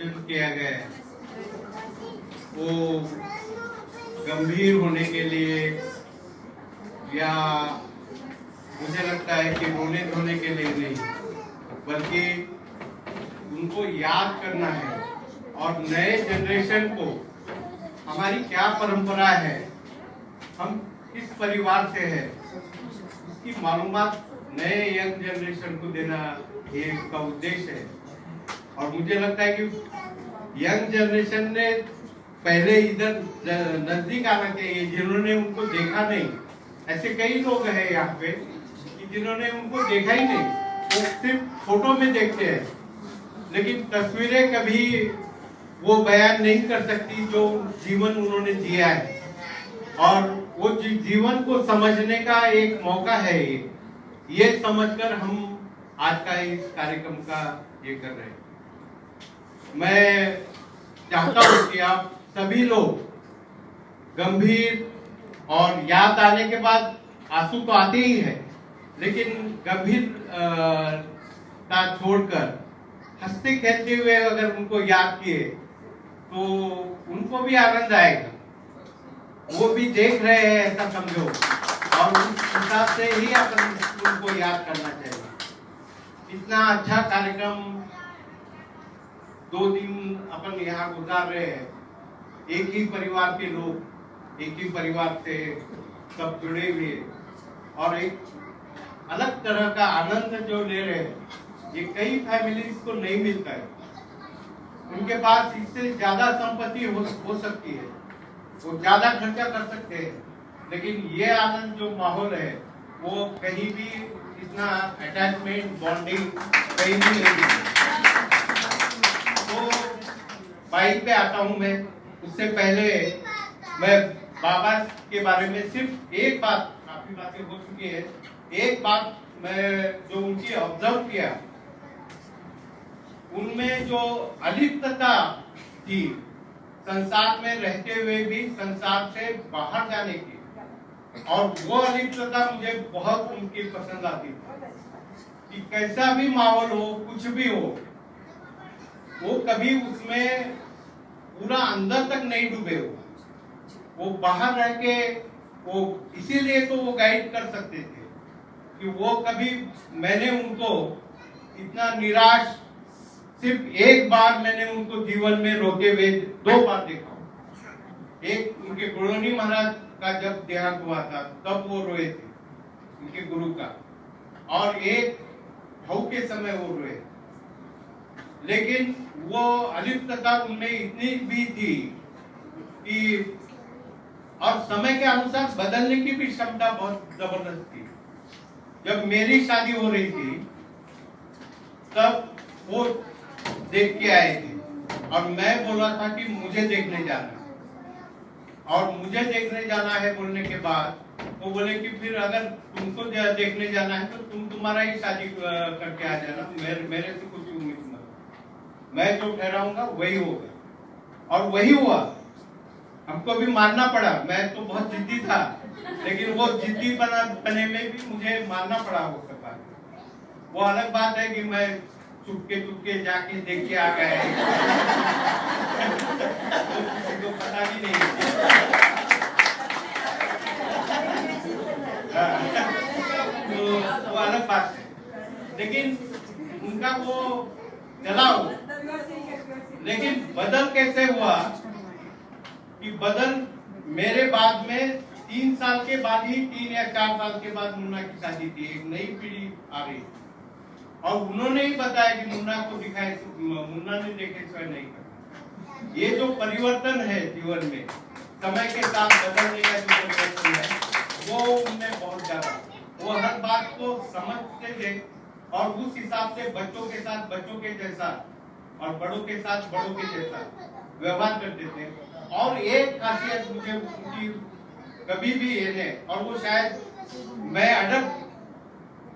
जिक्र किया गया है वो गंभीर होने के लिए या मुझे लगता है कि रोने धोने के लिए नहीं, बल्कि उनको याद करना है और नए जनरेशन को हमारी क्या परंपरा है, हम किस परिवार से है, उसकी मालूमात नए यंग जनरेशन को देना ये इसका उद्देश्य है। और मुझे लगता है कि यंग जनरेशन ने पहले इधर नजदीक आना चाहिए, जिन्होंने उनको देखा नहीं। ऐसे कई लोग हैं यहाँ पे कि जिन्होंने उनको देखा ही नहीं, वो सिर्फ फोटो में देखते हैं, लेकिन तस्वीरें कभी वो बयान नहीं कर सकती जो जीवन उन्होंने जिया है। और वो जीवन को समझने का एक मौका है ये समझकर हम आज का इस कार्यक्रम का ये कर रहे हैं। मैं चाहता हूँ कि आप सभी लोग गंभीर, और याद आने के बाद आंसू तो आते ही है, लेकिन गंभीरता छोड़कर हंसते खेलते हुए अगर उनको याद किए तो उनको भी आनंद आएगा। वो भी देख रहे हैं ऐसा समझो, और उस हिसाब से ही अपन उनको याद करना चाहिए। इतना अच्छा कार्यक्रम 2 दिन अपन यहाँ गुजार रहे हैं, एक ही परिवार के लोग, एक ही परिवार से सब जुड़े हुए, और एक अलग तरह का आनंद जो ले रहे हैं, ये कई फैमिलीज को नहीं मिलता है। उनके पास इससे ज्यादा संपत्ति हो सकती है, वो ज्यादा खर्चा कर सकते हैं, लेकिन ये आनंद जो माहौल है वो कहीं भी इतना अटैचमेंट बॉन्डिंग कहीं भी नहीं है। तो बाइक पे आता हूँ मैं, उससे पहले मैं बाबा के बारे में सिर्फ एक बात, काफी बातें हो चुकी है, एक बात मैं जो उनकी ऑब्जर्व किया, उनमें जो अलिप्तता थी, संसार में रहते हुए भी संसार से बाहर जाने की, और वो अलिप्तता मुझे बहुत उनकी पसंद आती थी कि कैसा भी माहौल हो, कुछ भी हो, वो कभी उसमें पूरा अंदर तक नहीं डूबे हो, वो बाहर रह के वो, इसीलिए तो वो गाइड कर सकते थे कि वो कभी, मैंने उनको इतना निराश सिर्फ एक बार मैंने उनको जीवन में रोते हुए 2 बार देखा। एक उनके गुरुनी महाराज का जब देहांत हुआ था तब वो रोए थे, उनके गुरु का, और एक भाव के समय वो रोए। लेकिन वो अलिप्तता उनमें इतनी भी थी कि, और समय के अनुसार बदलने की भी क्षमता बहुत जबरदस्त थी। जब मेरी शादी हो रही थी तब वो देख के आए थे, और मैं बोला था कि मुझे देखने जाना है, और मुझे देखने जाना है बोलने के बाद वो बोले कि फिर अगर तुमको देखने जाना है तो तुम्हारा ही शादी करके आ जाना, मेरे से कुछ उम्मीद मत, मैं जो ठहराऊंगा वही होगा। और वही हुआ, हमको भी मानना पड़ा। मैं तो बहुत जिद्दी था, लेकिन वो जिद्दी बने में भी मुझे मानना पड़ा वो सब बात। वो अलग बात है कि मैं चुपके जाके देख के आ गए तो किसी को पता भी नहीं। तो वो अलग बात है, लेकिन उनका वो चला हो। लेकिन बदल कैसे हुआ कि बदल मेरे बाद में 3 साल के बाद ही, 3 या 4 साल के बाद मुन्ना की शादी थी, एक नई पीढ़ी आ रही थी, और उन्होंने ही बताया कि मुन्ना को दिखाए, मुन्ना ने देखे स्वयं नहीं करना। ये जो परिवर्तन है जीवन में, समय के साथ बदलने का जो परिवर्तन है, वो उनमें बहुत ज्यादा, वो हर बात को समझते थे, और उस हिसाब से बच्चों के साथ बच्चों के जैसा, और बड़ों के साथ बड़ों के जैसा व्यवहार करते थे। और एक खासियत मुझे उनकी कभी भी ये है, और वो शायद मैं अडप्ट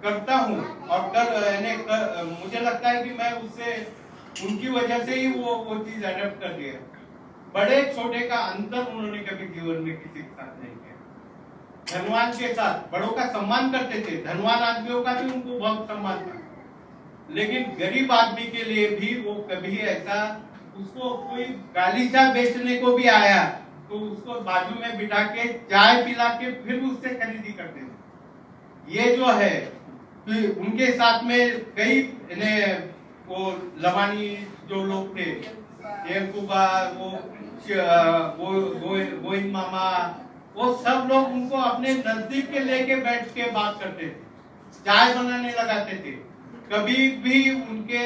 करता हूँ, और मुझे लगता है कि मैं उससे, उनकी वजह से ही वो चीज अडप्ट कर लिया। बड़े छोटे का अंतर उन्होंने कभी जीवन में किसी के साथ नहीं किया। धनवान के साथ बड़ों का सम्मान करते थे, धनवान आदमियों का भी उनको बहुत सम्मान था, लेकिन गरीब आदमी के लिए भी वो कभी ऐसा उसको कोई गालीचा बेचने को भी आया तो उसको बाजू में बिठा के चाय पिला के फिर उससे खरीदी करते थे। ये जो है कि उनके साथ में कई वो लवानी जो लोग थे, कुबा, गोविंद मामा, वो सब लोग उनको अपने नजदीक के लेके बैठ के बात करते थे, चाय बनाने लगाते थे। कभी भी उनके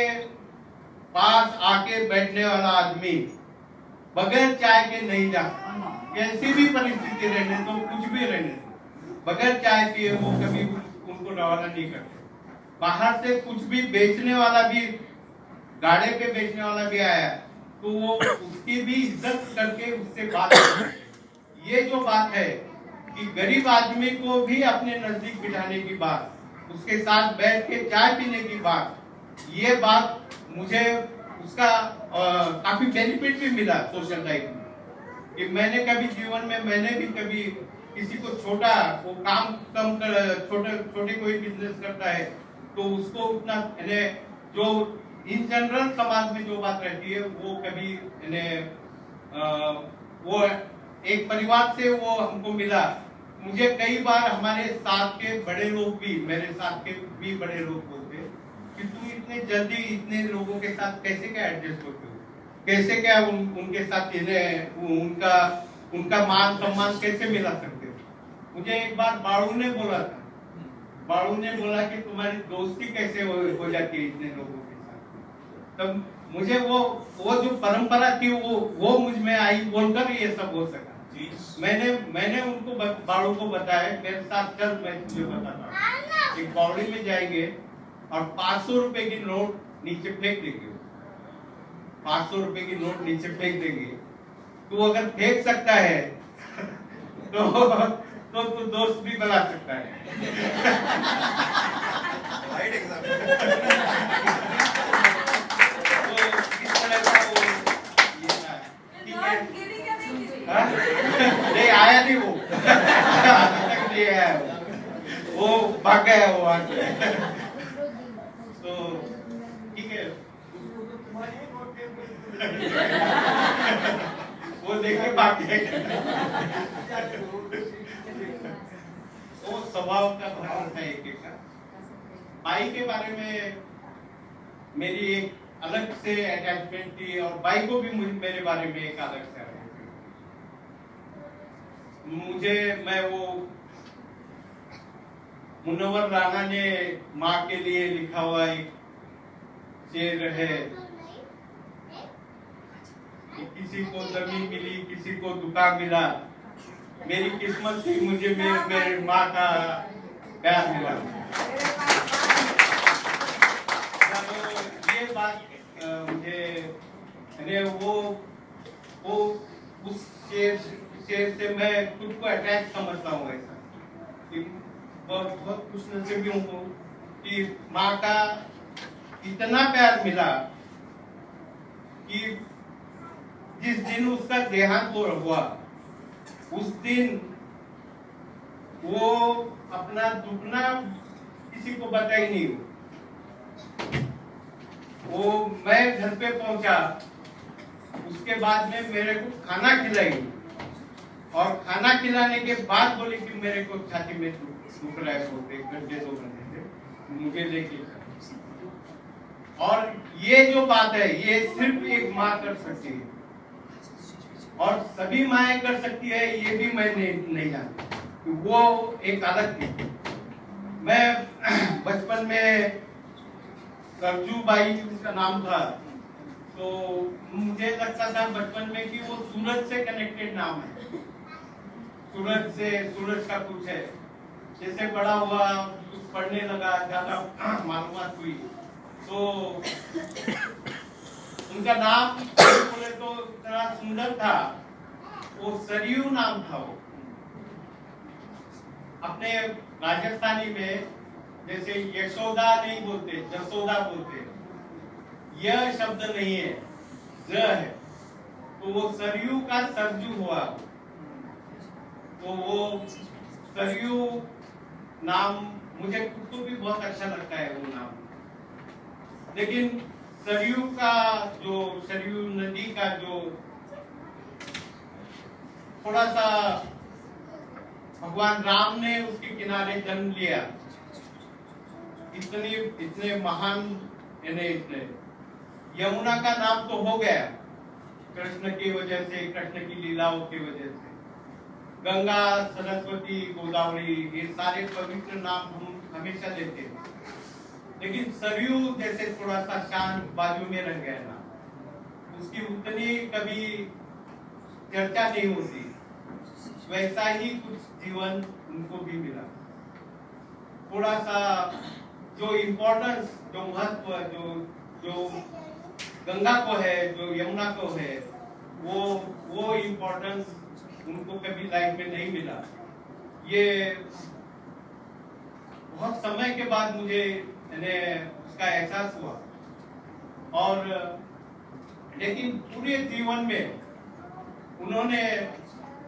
पास आके बैठने वाला आदमी बगैर चाय के नहीं जाता, कैसी भी परिस्थिति रहने दो, कुछ भी रहने दो, बगैर चाय पिए वो कभी उनको रवाना नहीं करते। बाहर से कुछ भी बेचने वाला भी, गाड़े पे बेचने वाला भी आया तो वो उसकी भी इज्जत करके उससे बात करते। ये जो बात है कि गरीब आदमी को भी अपने नजदीक बिठाने की बात, उसके साथ बैठ के चाय पीने की बात, ये बात मुझे उसका काफी बेनिफिट भी मिला सोशल लाइफ में। कि मैंने कभी जीवन में मैंने भी कभी किसी को छोटा वो काम कम कर, छोटे कोई बिजनेस करता है तो उसको उतना जो इन जनरल समाज में जो बात रहती है वो कभी वो एक परिवार से वो हमको मिला। मुझे कई बार हमारे साथ के बड़े लोग भी, मेरे साथ के भी बड़े लोग बोलते कि तुम इतने जल्दी इतने लोगों के साथ कैसे क्या एडजस्ट होते हो, कैसे क्या उनके साथ उनका मान सम्मान कैसे मिला सकते हो। मुझे एक बार बाड़ू ने बोला था, बाड़ू ने बोला कि तुम्हारी दोस्ती कैसे हो जाती है इतने लोगों के साथ। तब मुझे वो जो परंपरा थी वो मुझ में आई, बोलकर ये सब हो सका। मैंने उनको बाड़ू को बताया, मेरे साथ चल मैं तुझे बताता हूँ। एक बावड़ी में जाएंगे और 500 रुपए की नोट नीचे फेंक देंगे, 500 रुपए की नोट नीचे फेंक देंगे। तू अगर फेंक सकता है तो तू दोस्त भी बना सकता है। Right example. तो इस तरह का वो ये था। नहीं आया नहीं वो, अभी तक नहीं आया वो भाग गया वो आके। तो ठीक है, वो देखे भाग गया। वो स्वभाव का भाव था एक का। बाई के बारे में मेरी एक अलग से अटैचमेंट थी और बाई को भी मेरे बारे में एक अलग से मुझे मैं वो मुनव्वर राणा ने माँ के लिए लिखा हुआ एक शेर है कि किसी को जमीन मिली किसी को दुकान मिला, मेरी किस्मत थी मुझे मेरे माँ का प्यार मिला। ये बात मुझे वो उस शेर से मैं खुद को अटैच समझता हूँ। ऐसा कि बहुत खुशनसीब हूँ कि माँ का इतना प्यार मिला कि जिस दिन उसका देहांत हुआ उस दिन वो अपना दुखना किसी को बता ही नहीं। वो मैं घर पे पहुंचा, उसके बाद में मेरे को खाना खिलाई और खाना खिलाने के बाद बोले कि मेरे को छाती में दुख रहा है, बोलते 1 घंटे 2 घंटे से मुझे लेके। और ये जो बात है ये सिर्फ एक माँ कर सकती है और सभी माएँ कर सकती है, ये भी मैं नहीं जानता। वो एक अलग थी। मैं बचपन में सरजू बाई उनका नाम था, तो मुझे लगता था बचपन में कि वो सूरज से कनेक्टेड नाम है, सूरज का कुछ है। जैसे बड़ा हुआ कुछ पढ़ने लगा, ज्यादा मालूमात हुई तो उनका नाम बोले तो इतना सुंदर था, वो सरयू नाम था। वो अपने राजस्थानी में जैसे यशोदा नहीं बोलते, जसोदा बोलते, यह शब्द नहीं है, ज है। तो वो सरयू का सरजू हुआ। तो वो सरयू नाम मुझे खुद को भी बहुत अच्छा लगता है वो नाम। लेकिन सरयू नदी का जो थोड़ा सा भगवान राम ने उसके किनारे जन्म लिया, इतने महान इतने यमुना का नाम तो हो गया कृष्ण की वजह से, कृष्ण की लीलाओं की वजह से। गंगा, सरस्वती, गोदावरी, ये सारे पवित्र नाम हम हमेशा लेते हैं, लेकिन सरयू जैसे थोड़ा सा शांत बाजू में रह गया ना, उसकी उतनी कभी चर्चा नहीं होती। वैसा ही कुछ जीवन उनको भी मिला। थोड़ा सा जो इम्पोर्टेंस, जो महत्व जो गंगा को है, जो यमुना को है, वो इम्पोर्टेंस उनको कभी लाइफ में नहीं मिला। ये बहुत समय के बाद मुझे उसका एहसास हुआ। और लेकिन पूरे जीवन में उन्होंने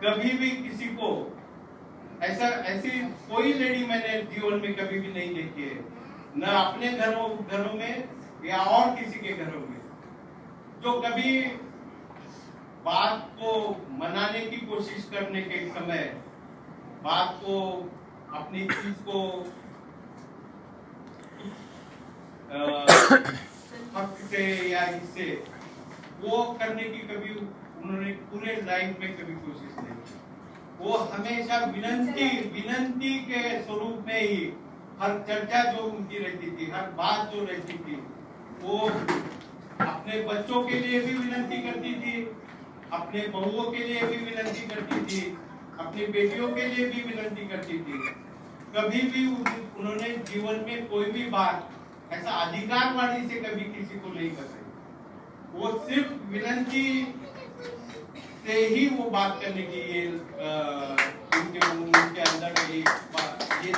कभी भी किसी को ऐसी कोई लेडी मैंने जीवन में कभी भी नहीं देखी है, न अपने घरों में या और किसी के घरों में, जो कभी बात को मनाने की कोशिश करने के समय बात को, अपनी चीज को हक से या इससे वो करने की कभी उन्होंने पूरे लाइफ में कभी कोशिश नहीं की। वो हमेशा विनंती के स्वरूप में ही हर चर्चा जो उनकी रहती थी, हर बात जो रहती थी, वो अपने बच्चों के लिए भी विनंती करती थी, अपने बहुओं के लिए भी विनंती करती थी, अपनी बेटियों के लिए भी विनंती करती थी। कभी भी उन्होंने जीवन में कोई भी बात ऐसा अधिकारवाणी से कभी किसी को नहीं कर रही। वो सिर्फ विनंती से ही वो बात करने की ये उनके अंदर ये थी,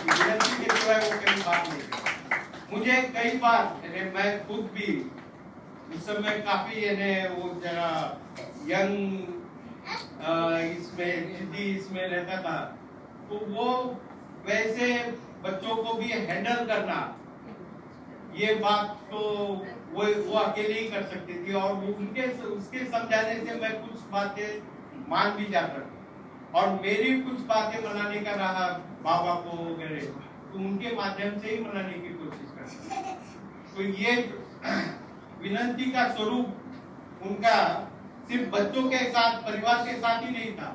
विनंती के सिवाय वो कभी बात नहीं करती। मुझे कई बार मैं खुद भी उस समय काफी वो जरा यंग इसमें रहता था, तो वो वैसे बच्चों को भी हैंडल करना, ये बात तो वो अकेले ही कर सकती थी। और उसके समझाने से मैं कुछ बातें मान भी जाता था, और मेरी कुछ बातें मनाने का रहा बाबा को वगैरह, तो उनके माध्यम से ही मनाने की कोशिश करता। तो ये विनंती का स्वरूप उनका सिर्फ बच्चों के साथ, परिवार के साथ ही नहीं था,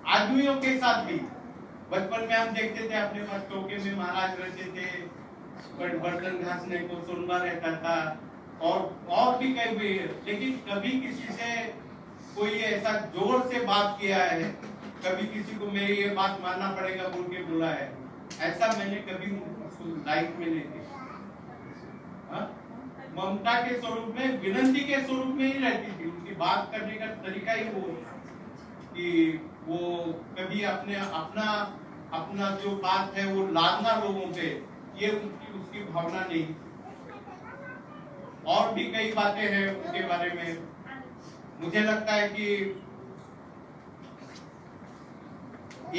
आदमियों के साथ भी। बचपन में हम देखते थे अपने पास चौके में महाराज रहते थे, बर्तन घासने को सुनवा रहता था, और भी कई भी, लेकिन कभी किसी से कोई ऐसा जोर से बात किया है, कभी किसी को मेरी ये बात मानना पड़ेगा बोल के बोला है, ऐसा मैंने कभी लाइफ में नहीं देखा। ममता के स्वरूप में, विनंती के स्वरूप में ही रहती थी। उनकी बात करने का तरीका ही वो कि वो कभी अपना जो बात है वो लादना लोगों पे, ये उसकी भावना नहीं। और भी कई बातें हैं उनके बारे में। मुझे लगता है कि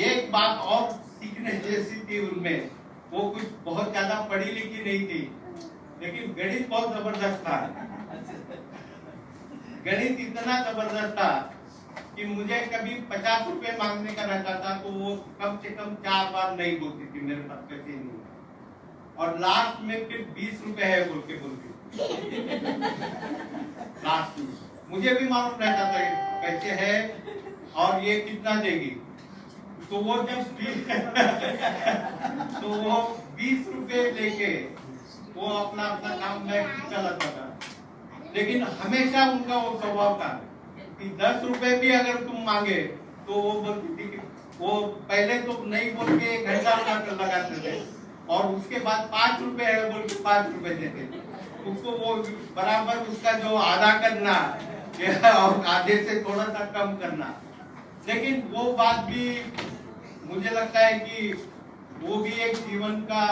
एक बात और सीखने जैसी थी उनमें, वो कुछ बहुत ज्यादा पढ़ी लिखी नहीं थी, लेकिन गणित बहुत जबरदस्त था। गणित इतना जबरदस्त था कि मुझे कभी 50 रुपए मांगने का रहता था तो वो कम से कम 4 बार नहीं बोलती थी, मेरे पास पैसे नहीं, और लास्ट में फिर 20 रुपए है बोल के बोलती। लास्ट में मुझे भी मालूम रहता था पैसे है और ये कितना देगी, तो वो जब तो वो 20 रुपए लेके वो अपना काम में चलाता था। लेकिन हमेशा उनका वो स्वभाव था कि 10 रुपए भी अगर तुम मांगे तो वो बोलती थी कि वो पहले तो नहीं बोल के 1 घंटा लगाते थे, और उसके बाद 5 रुपए है बोल के 5 रुपए देते थे। उसको वो बराबर उसका जो आधा करना और आधे से थोड़ा सा कम करना। लेकिन वो बात भी मुझे लगता है कि वो भी एक जीवन का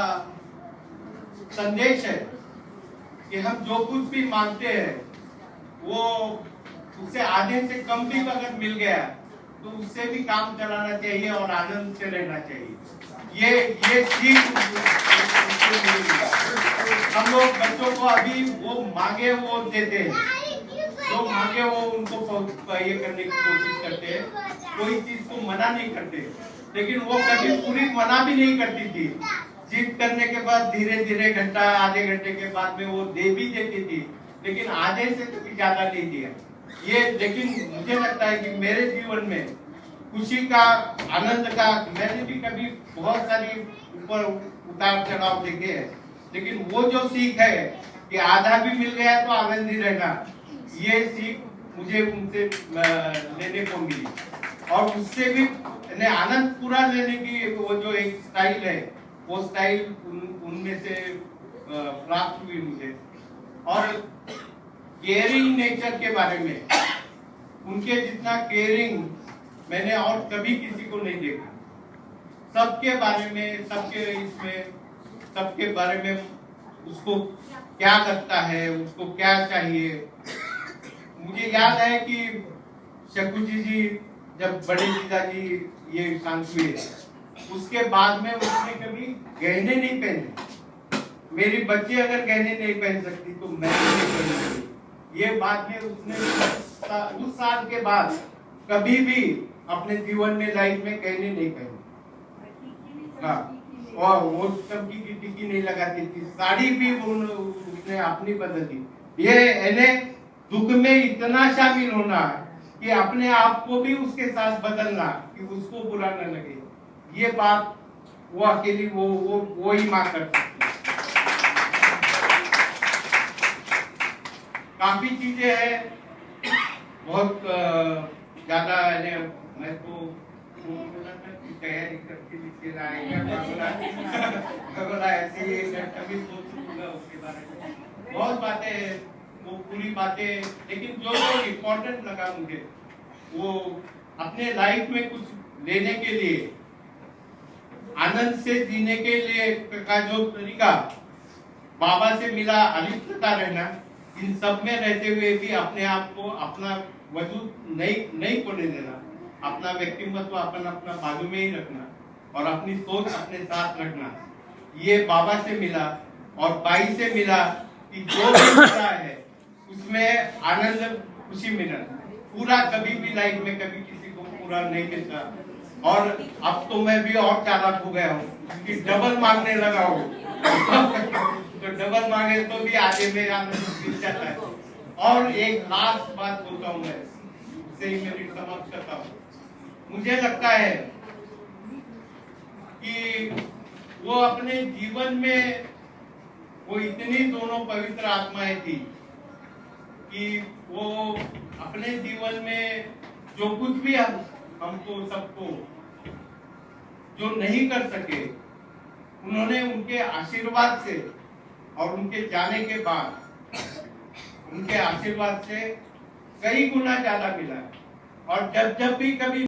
संदेश है कि हम जो कुछ भी मांगते हैं वो उससे आधे से कम भी अगर मिल गया तो उससे भी काम चलाना चाहिए और आनंद से रहना चाहिए। ये सीख हम लोग बच्चों को अभी वो मांगे वो देते हैं, जो मांगे वो उनको ये करने की कोशिश करते हैं, कोई चीज को मना नहीं करते। लेकिन वो कभी पूरी मना भी नहीं करती थी। जिद करने के बाद धीरे धीरे घंटा आधे घंटे के बाद में वो दे भी देती थी, लेकिन आधे से कभी ज्यादा नहीं दिया। ये लेकिन मुझे लगता है कि मेरे जीवन में खुशी का, आनंद का, मैंने भी कभी बहुत सारी ऊपर उतार चढ़ाव देखे हैं, लेकिन वो जो सीख है कि आधा भी मिल गया तो आनंद ही रहना, ये सीख मुझे उनसे लेने को मिली। और उससे भी आनंद पूरा लेने की वो जो एक स्टाइल है, वो स्टाइल उनमें से प्राप्त हुई मुझे। और केयरिंग नेचर के बारे में, उनके जितना केयरिंग मैंने और कभी किसी को नहीं देखा। सबके बारे में, सबके बारे में उसको क्या करता है, उसको क्या चाहिए। मुझे याद है कि शकुजी जी जब बड़े पिताजी ये शांत हुए, उसके बाद में उसने कभी गहने नहीं पहने। मेरी बच्ची अगर गहने नहीं पहन सकती तो मैं नहीं पहन सकती। ये बात में उसने उस साल के बाद कभी भी अपने जीवन में, लाइफ में गहने नहीं पहने। हाँ, और वो चमकी की टिक्की नहीं लगाती थी, साड़ी भी उसने अपनी बदली। ये इन्हें दुख में इतना शामिल होना कि अपने आप को भी उसके साथ बदलना कि उसको बुरा न लगे, ये बात वो अकेली वो ही माँ कर सकती है। काफी चीजें हैं, बहुत ज्यादा। मैं तो तैयारी करके लिखे ऐसे कभी सोच सकूंगा उसके बारे में, बहुत बातें हैं, वो पूरी बातें। लेकिन जो इम्पोर्टेंट लगा मुझे, वो अपने लाइफ में कुछ लेने के लिए, आनंद से जीने के लिए का जो तरीका बाबा से मिला, अलिप्तता रहना, इन सब में रहते हुए भी अपने आप को, अपना वजूद नहीं खोने देना, अपना व्यक्तित्व अपना बाजू में ही रखना और अपनी सोच अपने साथ रखना, ये बाबा से मिला। और बाई से मिला कि जो भी मिला है उसमें आनंद, खुशी मिला। पूरा कभी भी लाइफ में कभी किसी को पूरा नहीं मिलता। और अब तो मैं भी और चालाक हो गया हूँ कि डबल मांगने लगा हूँ तो डबल मांगे तो भी आधे में आनंद मिल जाता है। और एक लास्ट बात बोलता हूँ मैं, उससे ही मेरी समाप्त करता हूँ। मुझे लगता है कि वो अपने जीवन में वो इतनी दोनों पवित्र आत्माएं थी कि वो अपने जीवन में जो कुछ भी हमको सबको जो नहीं कर सके, उन्होंने उनके आशीर्वाद से और उनके जाने के बाद उनके आशीर्वाद से कई गुना ज्यादा मिला। और जब भी कभी